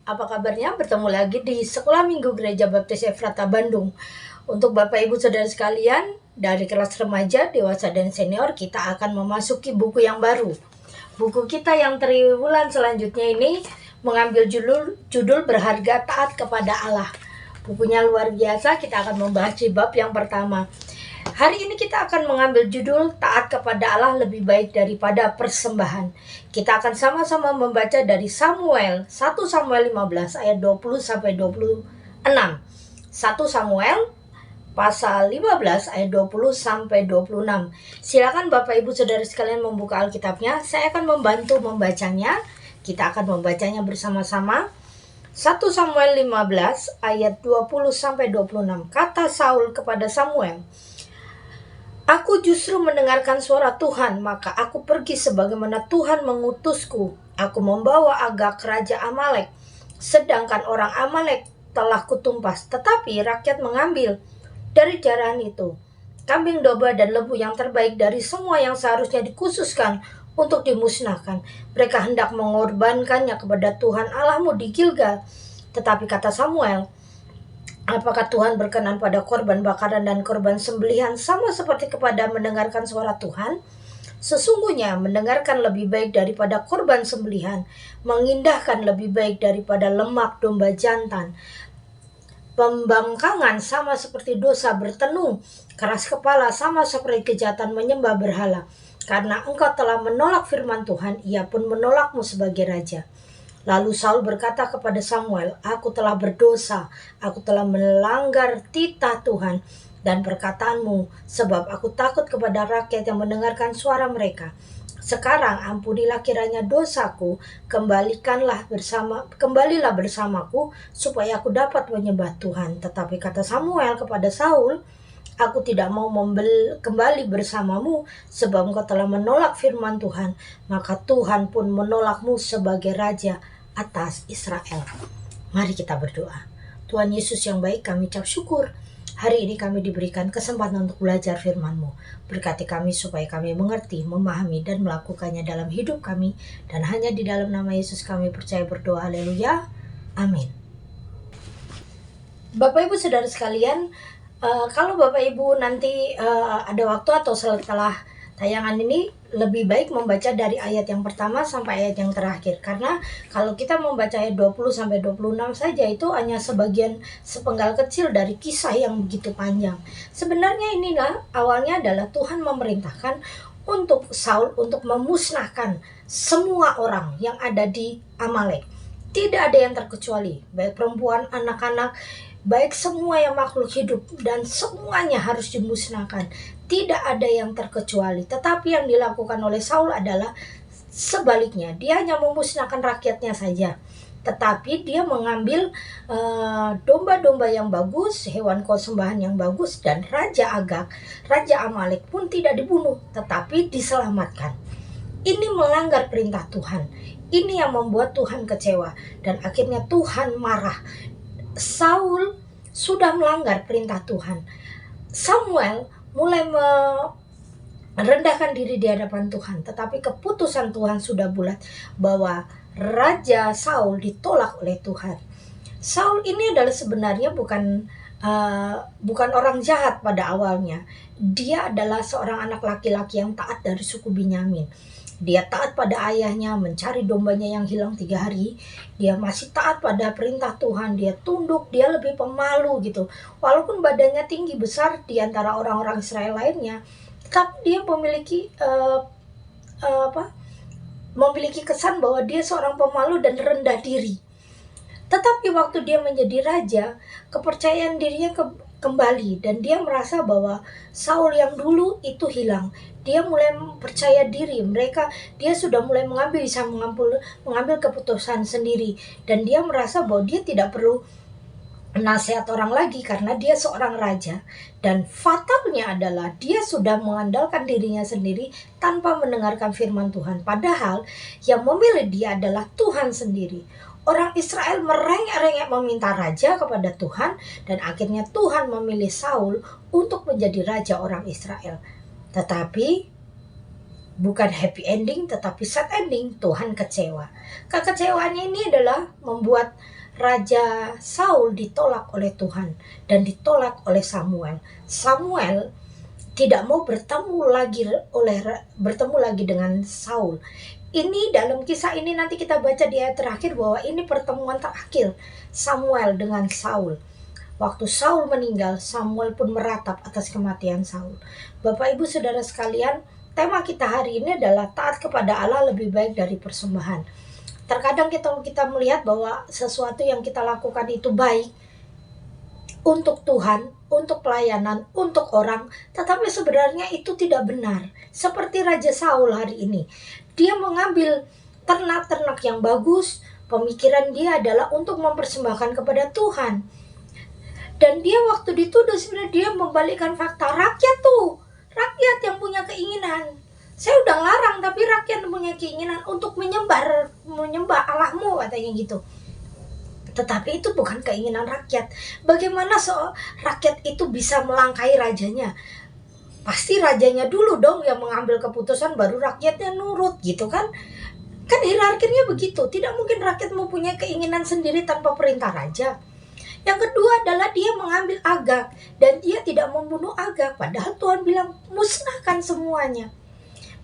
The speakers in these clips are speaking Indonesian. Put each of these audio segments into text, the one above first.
Apa kabarnya? Bertemu lagi di Sekolah Minggu Gereja Baptis Efrata Bandung. Untuk Bapak Ibu Saudara sekalian, dari kelas remaja, dewasa, dan senior, kita akan memasuki buku yang baru. Buku kita yang triwulan selanjutnya ini mengambil judul Berharga Taat Kepada Allah. Bukunya luar biasa, kita akan membahas di bab yang pertama. Hari ini kita akan mengambil judul Taat Kepada Allah Lebih Baik Daripada Persembahan. Kita akan sama-sama membaca dari 1 Samuel 15 ayat 20 sampai 26. 1 Samuel pasal 15 ayat 20 sampai 26. Silakan Bapak Ibu Saudara sekalian membuka Alkitabnya. Saya akan membantu membacanya. Kita akan membacanya bersama-sama. 1 Samuel 15 ayat 20 sampai 26. Kata Saul kepada Samuel, "Aku justru mendengarkan suara Tuhan, maka aku pergi sebagaimana Tuhan mengutusku. Aku membawa Agag raja Amalek, sedangkan orang Amalek telah kutumpas, tetapi rakyat mengambil dari jarahan itu kambing domba dan lembu yang terbaik dari semua yang seharusnya dikhususkan untuk dimusnahkan. Mereka hendak mengorbankannya kepada Tuhan Allahmu di Gilgal. Tetapi kata Samuel, apakah Tuhan berkenan pada korban bakaran dan korban sembelihan sama seperti kepada mendengarkan suara Tuhan? Sesungguhnya mendengarkan lebih baik daripada korban sembelihan, mengindahkan lebih baik daripada lemak domba jantan. Pembangkangan sama seperti dosa bertenung, keras kepala sama seperti kejahatan menyembah berhala. Karena engkau telah menolak firman Tuhan, ia pun menolakmu sebagai raja." Lalu Saul berkata kepada Samuel, "Aku telah berdosa, aku telah melanggar titah Tuhan dan perkataanmu, sebab aku takut kepada rakyat yang mendengarkan suara mereka. Sekarang ampunilah kiranya dosaku, kembalilah bersamaku, supaya aku dapat menyembah Tuhan." Tetapi kata Samuel kepada Saul, "Aku tidak mau kembali bersamamu, sebab engkau telah menolak firman Tuhan, maka Tuhan pun menolakmu sebagai raja atas Israel." Mari kita berdoa. Tuhan Yesus yang baik, kami ucap syukur. Hari ini kami diberikan kesempatan untuk belajar firman-Mu. Berkati kami supaya kami mengerti, memahami, dan melakukannya dalam hidup kami. Dan hanya di dalam nama Yesus kami percaya berdoa. Haleluya. Amin. Bapak Ibu Saudara sekalian, kalau Bapak Ibu nanti ada waktu atau setelah tayangan ini, lebih baik membaca dari ayat yang pertama sampai ayat yang terakhir. Karena kalau kita membaca ayat 20 sampai 26 saja, itu hanya sepenggal kecil dari kisah yang begitu panjang. Sebenarnya inilah awalnya adalah Tuhan memerintahkan untuk Saul untuk memusnahkan semua orang yang ada di Amalek. Tidak ada yang terkecuali, baik perempuan, anak-anak, baik semua yang makhluk hidup, dan semuanya harus dimusnahkan. Tidak ada yang terkecuali. Tetapi yang dilakukan oleh Saul adalah sebaliknya. Dia hanya memusnahkan rakyatnya saja. Tetapi dia mengambil domba-domba yang bagus, hewan persembahan yang bagus, dan Raja Agag, Raja Amalek pun tidak dibunuh, tetapi diselamatkan. Ini melanggar perintah Tuhan. Ini yang membuat Tuhan kecewa. Dan akhirnya Tuhan marah. Saul sudah melanggar perintah Tuhan. Samuel mulai merendahkan diri di hadapan Tuhan, tetapi keputusan Tuhan sudah bulat bahwa Raja Saul ditolak oleh Tuhan. Saul ini adalah sebenarnya bukan orang jahat pada awalnya. Dia adalah seorang anak laki-laki yang taat dari suku Binyamin. Dia taat pada ayahnya, mencari dombanya yang hilang 3 hari. Dia masih taat pada perintah Tuhan. Dia tunduk, dia lebih pemalu gitu. Walaupun badannya tinggi besar di antara orang-orang Israel lainnya, tetapi dia memiliki kesan bahwa dia seorang pemalu dan rendah diri. Tetapi waktu dia menjadi raja, kepercayaan dirinya kembali, dan dia merasa bahwa Saul yang dulu itu hilang. Dia mulai percaya diri. Dia sudah mulai mengambil keputusan sendiri, dan dia merasa bahwa dia tidak perlu nasihat orang lagi karena dia seorang raja. Dan fatalnya adalah dia sudah mengandalkan dirinya sendiri tanpa mendengarkan firman Tuhan. Padahal yang memilih dia adalah Tuhan sendiri. Orang Israel merengek-rengek meminta raja kepada Tuhan, dan akhirnya Tuhan memilih Saul untuk menjadi raja orang Israel. Tetapi bukan happy ending, tetapi sad ending. Tuhan kecewa. Kekecewaannya ini adalah membuat Raja Saul ditolak oleh Tuhan dan ditolak oleh Samuel. Samuel tidak mau bertemu lagi dengan Saul. Ini dalam kisah ini nanti kita baca di ayat terakhir bahwa ini pertemuan terakhir Samuel dengan Saul. Waktu Saul meninggal, Samuel pun meratap atas kematian Saul. Bapak Ibu Saudara sekalian, tema kita hari ini adalah taat kepada Allah lebih baik dari persembahan. Terkadang kita melihat bahwa sesuatu yang kita lakukan itu baik untuk Tuhan, untuk pelayanan, untuk orang, tetapi sebenarnya itu tidak benar. Seperti Raja Saul hari ini, dia mengambil ternak-ternak yang bagus, pemikiran dia adalah untuk mempersembahkan kepada Tuhan. Dan dia waktu dituduh sebenarnya dia membalikkan fakta. Rakyat yang punya keinginan. Saya udah larang tapi rakyat punya keinginan untuk menyembah Allahmu, katanya gitu. Tetapi itu bukan keinginan rakyat. Bagaimana rakyat itu bisa melangkahi rajanya? Pasti rajanya dulu dong yang mengambil keputusan, baru rakyatnya nurut gitu kan. Kan hierarkinya begitu. Tidak mungkin rakyat mempunyai keinginan sendiri tanpa perintah raja. Yang kedua adalah dia mengambil Agag dan dia tidak membunuh Agag, padahal Tuhan bilang musnahkan semuanya.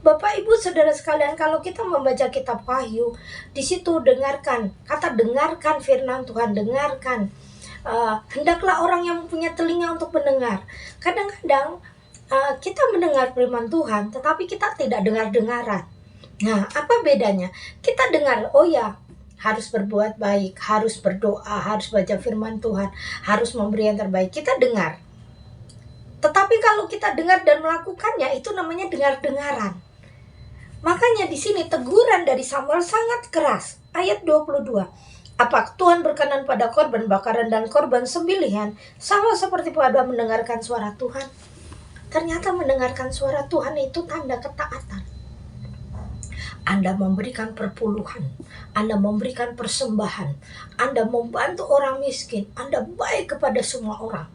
Bapak Ibu Saudara sekalian, kalau kita membaca kitab Wahyu, di situ dengarkan, kata dengarkan firman Tuhan, dengarkan. Hendaklah orang yang punya telinga untuk mendengar. Kadang-kadang kita mendengar firman Tuhan, tetapi kita tidak dengar-dengaran. Nah, apa bedanya? Kita dengar, oh ya, harus berbuat baik, harus berdoa, harus baca firman Tuhan, harus memberi yang terbaik. Kita dengar. Tetapi kalau kita dengar dan melakukannya, itu namanya dengar-dengaran. Makanya di sini teguran dari Samuel sangat keras. Ayat 22. Apa Tuhan berkenan pada korban bakaran dan korban sembelihan sama seperti pada mendengarkan suara Tuhan? Ternyata mendengarkan suara Tuhan itu tanda ketaatan. Anda memberikan perpuluhan, Anda memberikan persembahan, Anda membantu orang miskin, Anda baik kepada semua orang.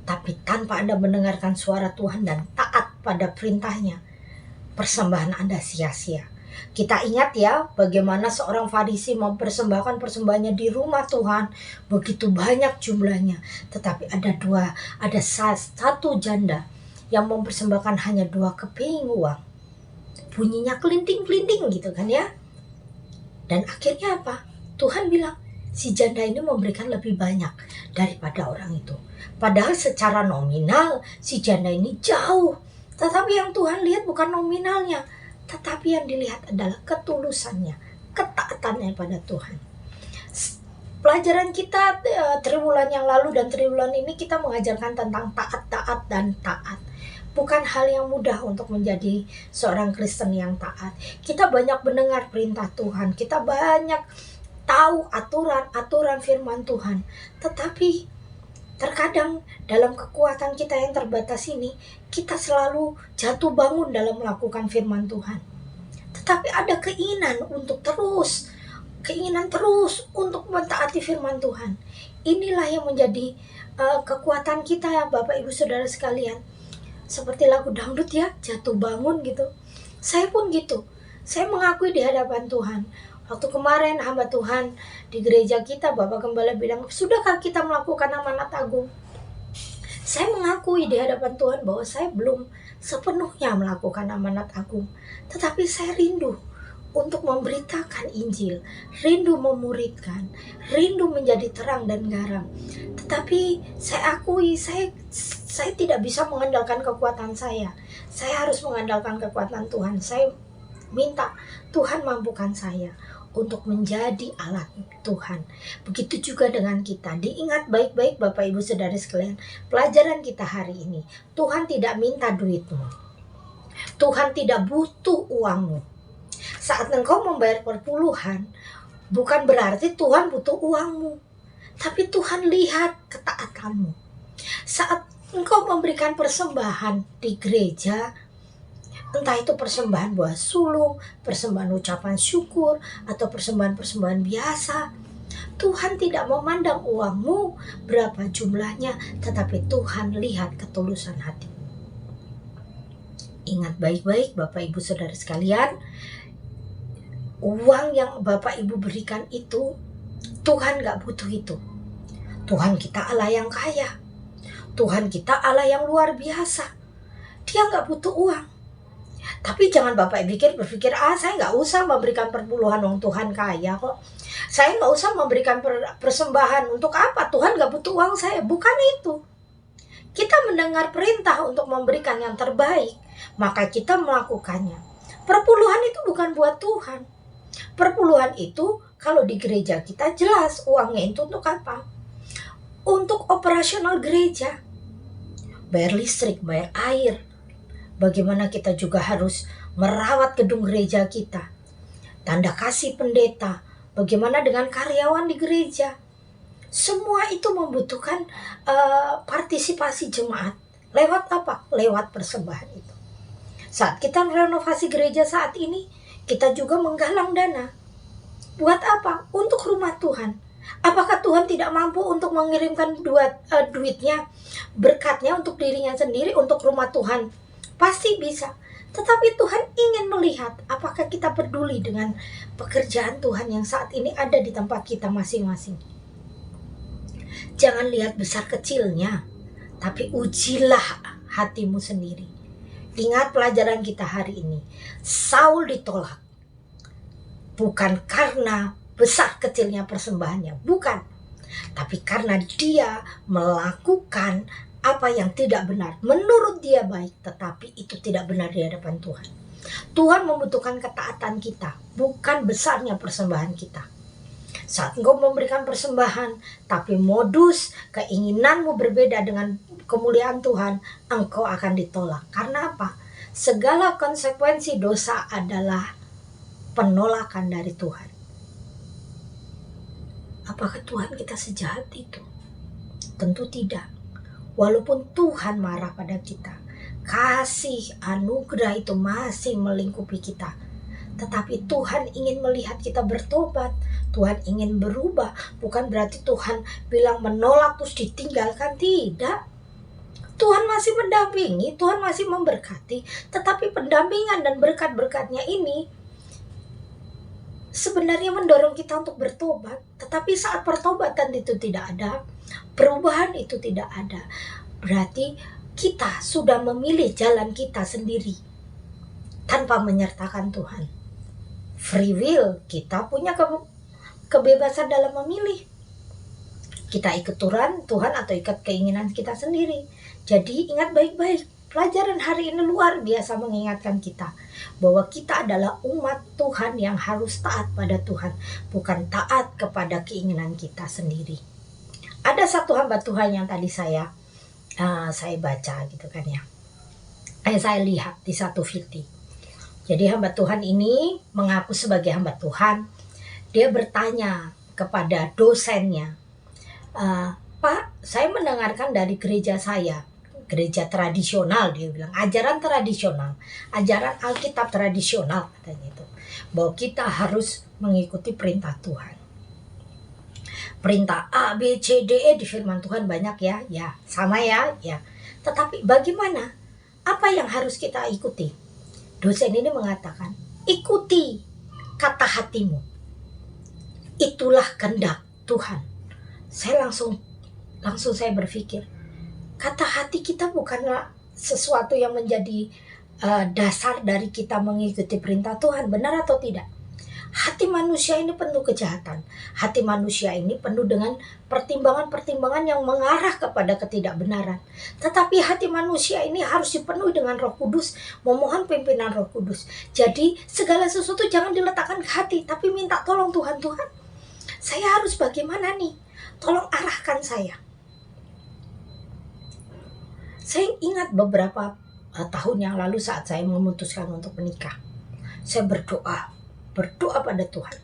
Tapi tanpa Anda mendengarkan suara Tuhan dan taat pada perintahnya, persembahan Anda sia-sia. Kita ingat ya bagaimana seorang Farisi mempersembahkan persembahannya di rumah Tuhan, begitu banyak jumlahnya. Tetapi ada satu janda yang mempersembahkan hanya 2 keping uang. Bunyinya kelinting-kelinting gitu kan ya. Dan akhirnya apa? Tuhan bilang, si janda ini memberikan lebih banyak daripada orang itu. Padahal secara nominal si janda ini jauh. Tetapi yang Tuhan lihat bukan nominalnya, tetapi yang dilihat adalah ketulusannya, ketaatannya pada Tuhan. Pelajaran kita triwulan yang lalu dan triwulan ini kita mengajarkan tentang taat. Bukan hal yang mudah untuk menjadi seorang Kristen yang taat. Kita banyak mendengar perintah Tuhan. Kita banyak tahu aturan firman Tuhan. Tetapi terkadang dalam kekuatan kita yang terbatas ini, kita selalu jatuh bangun dalam melakukan firman Tuhan. Tetapi ada keinginan terus untuk mentaati firman Tuhan. Inilah yang menjadi kekuatan kita ya Bapak Ibu Saudara sekalian. Seperti lagu dangdut ya, jatuh bangun gitu. Saya pun gitu. Saya mengakui di hadapan Tuhan. Waktu kemarin hamba Tuhan di gereja kita, Bapak Gembala bilang, sudahkah kita melakukan amanat agung? Saya mengakui di hadapan Tuhan bahwa saya belum sepenuhnya melakukan amanat agung. Tetapi saya rindu untuk memberitakan Injil, rindu memuridkan, rindu menjadi terang dan garam. Tetapi saya akui, saya tidak bisa mengandalkan kekuatan saya. Saya harus mengandalkan kekuatan Tuhan. Saya minta Tuhan mampukan saya untuk menjadi alat Tuhan. Begitu juga dengan kita. Diingat baik-baik Bapak Ibu Saudara sekalian, pelajaran kita hari ini. Tuhan tidak minta duitmu. Tuhan tidak butuh uangmu. Saat engkau membayar perpuluhan, bukan berarti Tuhan butuh uangmu. Tapi Tuhan lihat ketaatanmu. Saat engkau memberikan persembahan di gereja, entah itu persembahan buah sulung, persembahan ucapan syukur, atau persembahan-persembahan biasa, Tuhan tidak memandang uangmu berapa jumlahnya, tetapi Tuhan lihat ketulusan hati. Ingat baik-baik Bapak Ibu Saudara sekalian, uang yang Bapak Ibu berikan itu Tuhan gak butuh itu. Tuhan kita Allah yang kaya. Tuhan kita Allah yang luar biasa. Dia gak butuh uang. Tapi jangan Bapak berpikir, saya gak usah memberikan perpuluhan uang, Tuhan kaya kok. Saya gak usah memberikan persembahan. Untuk apa? Tuhan gak butuh uang saya. Bukan itu. Kita mendengar perintah untuk memberikan yang terbaik, maka kita melakukannya. Perpuluhan itu bukan buat Tuhan. Perpuluhan itu kalau di gereja kita jelas uangnya itu untuk apa? Untuk operasional gereja. Bayar listrik, bayar air. Bagaimana kita juga harus merawat gedung gereja kita. Tanda kasih pendeta. Bagaimana dengan karyawan di gereja. Semua itu membutuhkan partisipasi jemaat. Lewat apa? Lewat persembahan itu. Saat kita renovasi gereja saat ini, kita juga menggalang dana. Buat apa? Untuk rumah Tuhan. Apakah Tuhan tidak mampu untuk mengirimkan duitnya, berkatnya untuk dirinya sendiri, untuk rumah Tuhan? Pasti bisa. Tetapi Tuhan ingin melihat apakah kita peduli dengan pekerjaan Tuhan yang saat ini ada di tempat kita masing-masing. Jangan lihat besar kecilnya, tapi ujilah hatimu sendiri. Ingat pelajaran kita hari ini. Saul ditolak. Bukan karena besar kecilnya persembahannya. Bukan. Tapi karena dia melakukan apa yang tidak benar. Menurut dia baik, tetapi itu tidak benar di hadapan Tuhan. Tuhan membutuhkan ketaatan kita. Bukan besarnya persembahan kita. Saat engkau memberikan persembahan, tapi modus keinginanmu berbeda dengan kemuliaan Tuhan, engkau akan ditolak. Karena apa? Segala konsekuensi dosa adalah penolakan dari Tuhan. Apakah Tuhan kita sejahat itu? Tentu tidak. Walaupun Tuhan marah pada kita, kasih anugerah itu masih melingkupi kita. Tetapi Tuhan ingin melihat kita bertobat. Tuhan ingin berubah. Bukan berarti Tuhan bilang menolak terus ditinggalkan. Tidak. Tuhan masih mendampingi. Tuhan masih memberkati. Tetapi pendampingan dan berkat-berkatnya ini sebenarnya mendorong kita untuk bertobat. Tetapi saat pertobatan itu tidak ada, perubahan itu tidak ada, berarti kita sudah memilih jalan kita sendiri tanpa menyertakan Tuhan. Free will, kita punya kebebasan dalam memilih. Kita ikut Tuhan atau ikut keinginan kita sendiri. Jadi ingat baik-baik, pelajaran hari ini luar biasa mengingatkan kita bahwa kita adalah umat Tuhan yang harus taat pada Tuhan, bukan taat kepada keinginan kita sendiri. Ada satu hamba Tuhan yang tadi saya baca gitu kan ya. Saya lihat di satu VT. Jadi hamba Tuhan ini mengaku sebagai hamba Tuhan. Dia bertanya kepada dosennya, Pak, saya mendengarkan dari gereja saya, gereja tradisional, dia bilang, ajaran tradisional, ajaran Alkitab tradisional katanya itu, bahwa kita harus mengikuti perintah Tuhan. Perintah A, B, C, D, E di firman Tuhan banyak ya, sama ya. Tetapi bagaimana? Apa yang harus kita ikuti? Dosen ini mengatakan, ikuti kata hatimu. Itulah kehendak Tuhan. Saya langsung saya berpikir, kata hati kita bukanlah sesuatu yang menjadi dasar dari kita mengikuti perintah Tuhan, benar atau tidak? Hati manusia ini penuh kejahatan. Hati manusia ini penuh dengan pertimbangan-pertimbangan yang mengarah kepada ketidakbenaran. Tetapi hati manusia ini harus dipenuhi dengan Roh Kudus, memohon pimpinan Roh Kudus. Jadi segala sesuatu jangan diletakkan ke hati, tapi minta tolong Tuhan, saya harus bagaimana nih? Tolong arahkan saya. Saya ingat beberapa tahun yang lalu saat saya memutuskan untuk menikah. Saya berdoa pada Tuhan.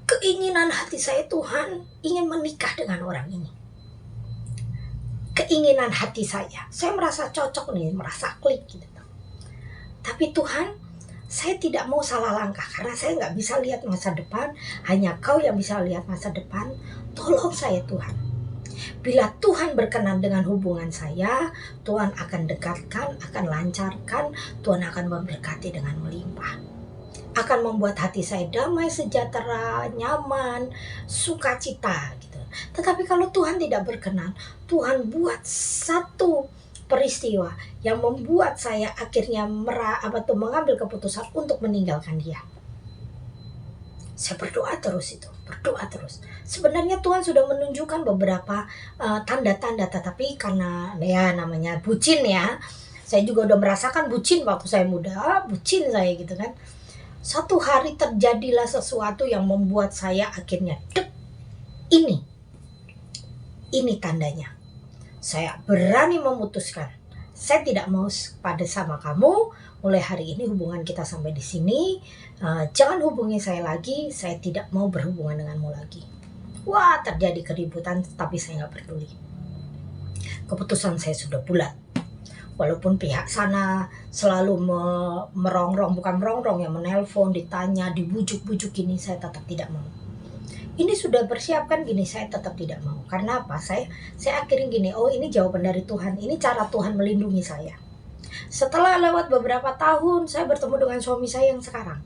Keinginan hati saya, Tuhan ingin menikah dengan orang ini. Keinginan hati saya merasa cocok nih, merasa klik gitu. Tapi Tuhan, saya tidak mau salah langkah karena saya nggak bisa lihat masa depan. Hanya Kau yang bisa lihat masa depan. Tolong saya Tuhan. Bila Tuhan berkenan dengan hubungan saya, Tuhan akan dekatkan, akan lancarkan, Tuhan akan memberkati dengan melimpah. akan membuat hati saya damai, sejahtera, nyaman, sukacita gitu. Tetapi kalau Tuhan tidak berkenan, Tuhan buat satu peristiwa yang membuat saya akhirnya mengambil keputusan untuk meninggalkan dia. Saya berdoa terus itu, berdoa terus. Sebenarnya Tuhan sudah menunjukkan beberapa tanda-tanda, tetapi karena ya namanya bucin ya, saya juga udah merasakan bucin waktu saya muda, bucin saya gitu kan. Satu hari terjadilah sesuatu yang membuat saya akhirnya ini tandanya. Saya berani memutuskan, saya tidak mau pada sama kamu. Mulai hari ini hubungan kita sampai di sini. Jangan hubungi saya lagi. Saya tidak mau berhubungan denganmu lagi. Wah, terjadi keributan, tapi saya nggak peduli. Keputusan saya sudah bulat. Walaupun pihak sana selalu merongrong, bukan merongrong ya, menelpon, ditanya, dibujuk-bujuk gini, saya tetap tidak mau. Ini sudah persiapkan gini, saya tetap tidak mau. Karena apa? Saya akhirnya gini, oh ini jawaban dari Tuhan. Ini cara Tuhan melindungi saya. Setelah lewat beberapa tahun, saya bertemu dengan suami saya yang sekarang.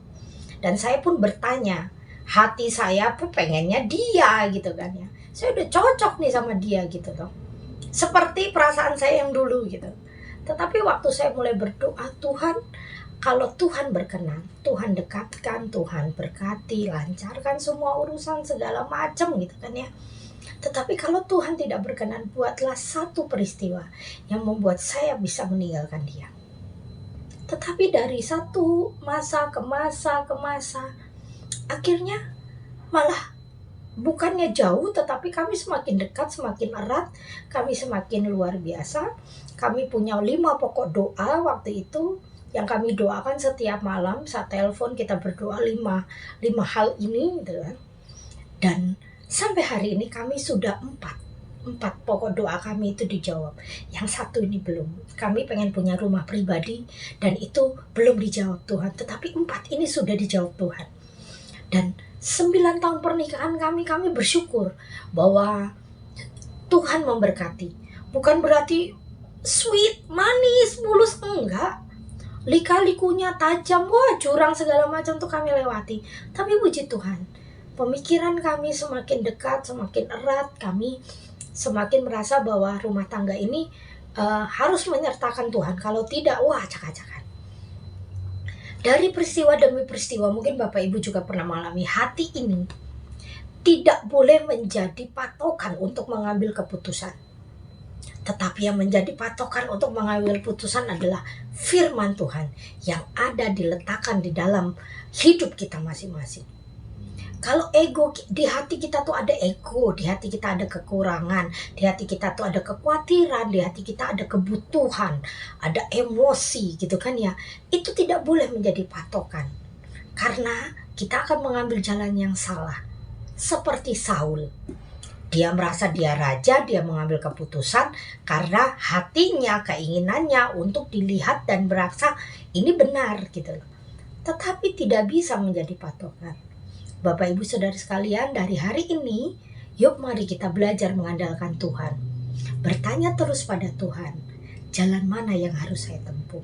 Dan saya pun bertanya, hati saya pun pengennya dia gitu kan ya. Saya udah cocok nih sama dia gitu loh. Seperti perasaan saya yang dulu gitu. Tetapi waktu saya mulai berdoa, Tuhan, kalau Tuhan berkenan, Tuhan dekatkan, Tuhan berkati, lancarkan semua urusan segala macam gitu kan ya. Tetapi kalau Tuhan tidak berkenan, buatlah satu peristiwa yang membuat saya bisa meninggalkan dia. Tetapi dari satu masa ke masa, akhirnya malah bukannya jauh, tetapi kami semakin dekat, semakin erat, kami semakin luar biasa. Kami punya 5 pokok doa waktu itu, yang kami doakan setiap malam, saat telepon kita berdoa 5 hal ini gitu kan. Dan sampai hari ini kami sudah 4 pokok doa kami itu dijawab. Yang satu ini belum. Kami pengen punya rumah pribadi dan itu belum dijawab Tuhan. Tetapi 4 ini sudah dijawab Tuhan. Dan 9 tahun pernikahan kami bersyukur bahwa Tuhan memberkati. Bukan berarti sweet, manis, mulus, enggak. Lika-likunya tajam, wah jurang segala macam tuh kami lewati. Tapi puji Tuhan, pemikiran kami semakin dekat, semakin erat. Kami semakin merasa bahwa rumah tangga ini harus menyertakan Tuhan. Kalau tidak, wah acak-acakan. Dari peristiwa demi peristiwa, mungkin Bapak Ibu juga pernah mengalami, hati ini tidak boleh menjadi patokan untuk mengambil keputusan. Tetapi yang menjadi patokan untuk mengambil keputusan adalah firman Tuhan yang ada diletakkan di dalam hidup kita masing-masing. Kalau ego, di hati kita tuh ada ego, di hati kita ada kekurangan, di hati kita tuh ada kekhawatiran, di hati kita ada kebutuhan, ada emosi gitu kan ya. Itu tidak boleh menjadi patokan. Karena kita akan mengambil jalan yang salah. Seperti Saul. Dia merasa dia raja, dia mengambil keputusan karena hatinya, keinginannya untuk dilihat dan merasa ini benar gitu loh. Tetapi tidak bisa menjadi patokan. Bapak Ibu Saudara sekalian, dari hari ini, yuk mari kita belajar mengandalkan Tuhan. Bertanya terus pada Tuhan, jalan mana yang harus saya tempuh?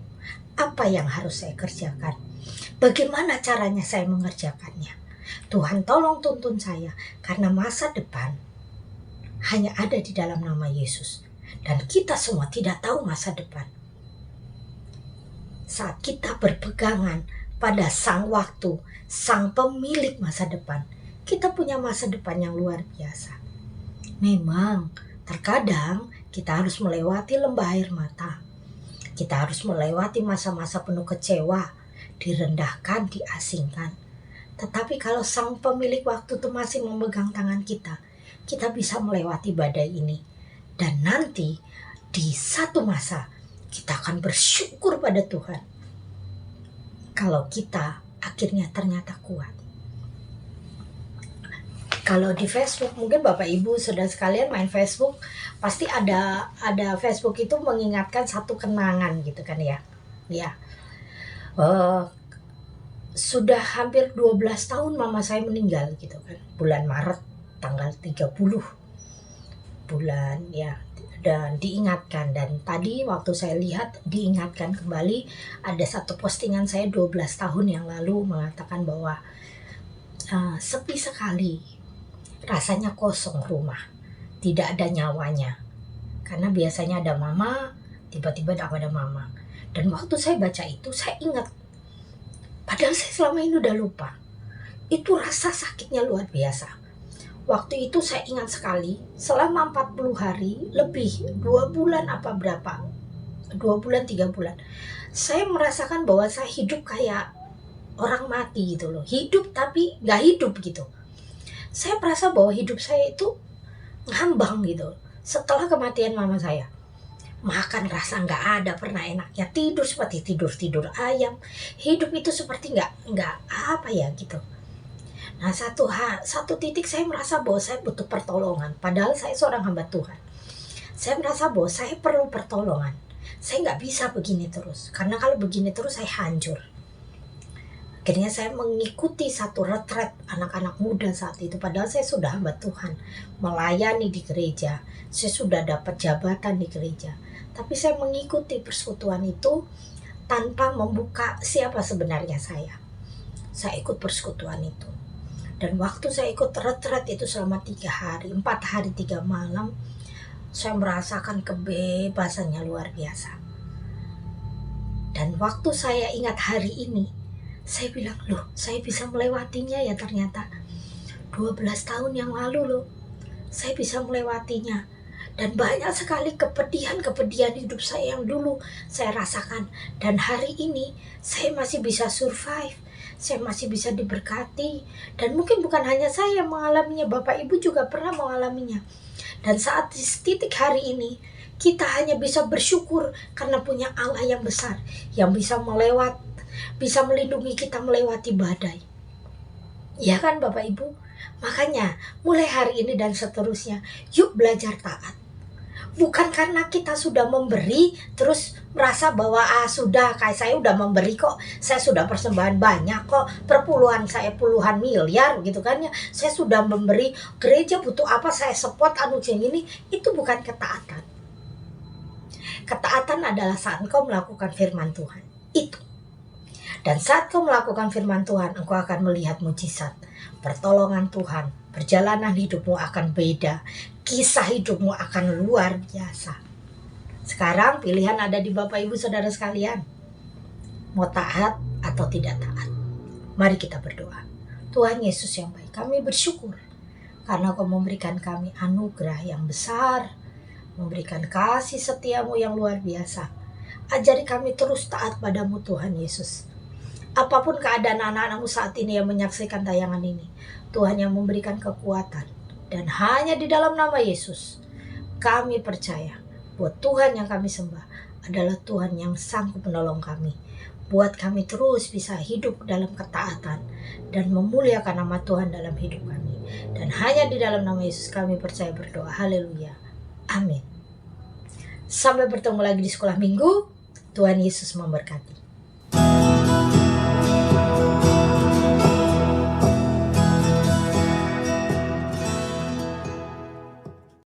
Apa yang harus saya kerjakan? Bagaimana caranya saya mengerjakannya? Tuhan tolong tuntun saya, karena masa depan hanya ada di dalam nama Yesus. Dan kita semua tidak tahu masa depan. Saat kita berpegangan pada sang waktu, sang pemilik masa depan, kita punya masa depan yang luar biasa. Memang terkadang kita harus melewati lembah air mata. Kita harus melewati masa-masa penuh kecewa, direndahkan, diasingkan. Tetapi kalau sang pemilik waktu itu masih memegang tangan kita bisa melewati badai ini. Dan nanti di satu masa kita akan bersyukur pada Tuhan kalau kita akhirnya ternyata kuat. Kalau di Facebook, mungkin Bapak Ibu Saudara sekalian main Facebook, pasti ada Facebook itu mengingatkan satu kenangan gitu kan ya. Ya. Sudah hampir 12 tahun mama saya meninggal gitu kan. Bulan Maret tanggal 30 bulan ya dan diingatkan. Dan tadi waktu saya lihat diingatkan kembali, ada satu postingan saya 12 tahun yang lalu mengatakan bahwa sepi sekali, rasanya kosong rumah, tidak ada nyawanya. Karena biasanya ada mama, tiba-tiba tidak ada mama. Dan waktu saya baca itu, saya ingat, padahal saya selama ini udah lupa. Itu rasa sakitnya luar biasa. Waktu itu saya ingat sekali, selama 40 hari, lebih 2 bulan apa berapa, 2 bulan, 3 bulan, saya merasakan bahwa saya hidup kayak orang mati gitu loh. Hidup tapi gak hidup gitu. Saya merasa bahwa hidup saya itu ngambang gitu. Setelah kematian mama saya, makan rasa nggak ada pernah enaknya, tidur seperti tidur ayam, hidup itu seperti nggak apa ya gitu. Nah satu titik saya merasa bahwa saya butuh pertolongan, padahal saya seorang hamba Tuhan. Saya merasa bahwa saya perlu pertolongan. Saya nggak bisa begini terus, karena kalau begini terus saya hancur. Akhirnya saya mengikuti satu retret anak-anak muda saat itu. Padahal saya sudah hamba Tuhan, melayani di gereja. Saya sudah dapat jabatan di gereja. Tapi saya mengikuti persekutuan itu tanpa membuka siapa sebenarnya saya. Saya ikut persekutuan itu. Dan waktu saya ikut retret itu selama 3 hari, 4 hari 3 malam, saya merasakan kebebasannya luar biasa. Dan waktu saya ingat hari ini, saya bilang, loh saya bisa melewatinya ya ternyata. 12 tahun yang lalu loh, saya bisa melewatinya. Dan banyak sekali kepedihan hidup saya yang dulu saya rasakan. Dan hari ini saya masih bisa survive. Saya masih bisa diberkati. Dan mungkin bukan hanya saya yang mengalaminya, Bapak Ibu juga pernah mengalaminya. Dan saat di titik hari ini, kita hanya bisa bersyukur karena punya Allah yang besar, yang bisa bisa melindungi kita melewati badai. Ya kan Bapak Ibu? Makanya mulai hari ini dan seterusnya, yuk belajar taat. Bukan karena kita sudah memberi terus merasa bahwa sudah kayak saya udah memberi kok, saya sudah persembahan banyak kok, perpuluhan saya puluhan miliar gitu kan ya, saya sudah memberi, gereja butuh apa saya support ini. Itu bukan ketaatan. Ketaatan adalah saat engkau melakukan firman Tuhan itu. Dan saat kau melakukan firman Tuhan, engkau akan melihat mujizat, pertolongan Tuhan, perjalanan hidupmu akan beda, kisah hidupmu akan luar biasa. Sekarang pilihan ada di Bapak Ibu Saudara sekalian, mau taat atau tidak taat. Mari kita berdoa. Tuhan Yesus yang baik, kami bersyukur karena Kau memberikan kami anugerah yang besar, memberikan kasih setiamu yang luar biasa. Ajari kami terus taat padamu Tuhan Yesus. Apapun keadaan anak-anakmu saat ini yang menyaksikan tayangan ini, Tuhan yang memberikan kekuatan. Dan hanya di dalam nama Yesus, kami percaya bahwa Tuhan yang kami sembah adalah Tuhan yang sanggup menolong kami. Buat kami terus bisa hidup dalam ketaatan dan memuliakan nama Tuhan dalam hidup kami. Dan hanya di dalam nama Yesus kami percaya berdoa. Haleluya. Amin. Sampai bertemu lagi di sekolah minggu. Tuhan Yesus memberkati.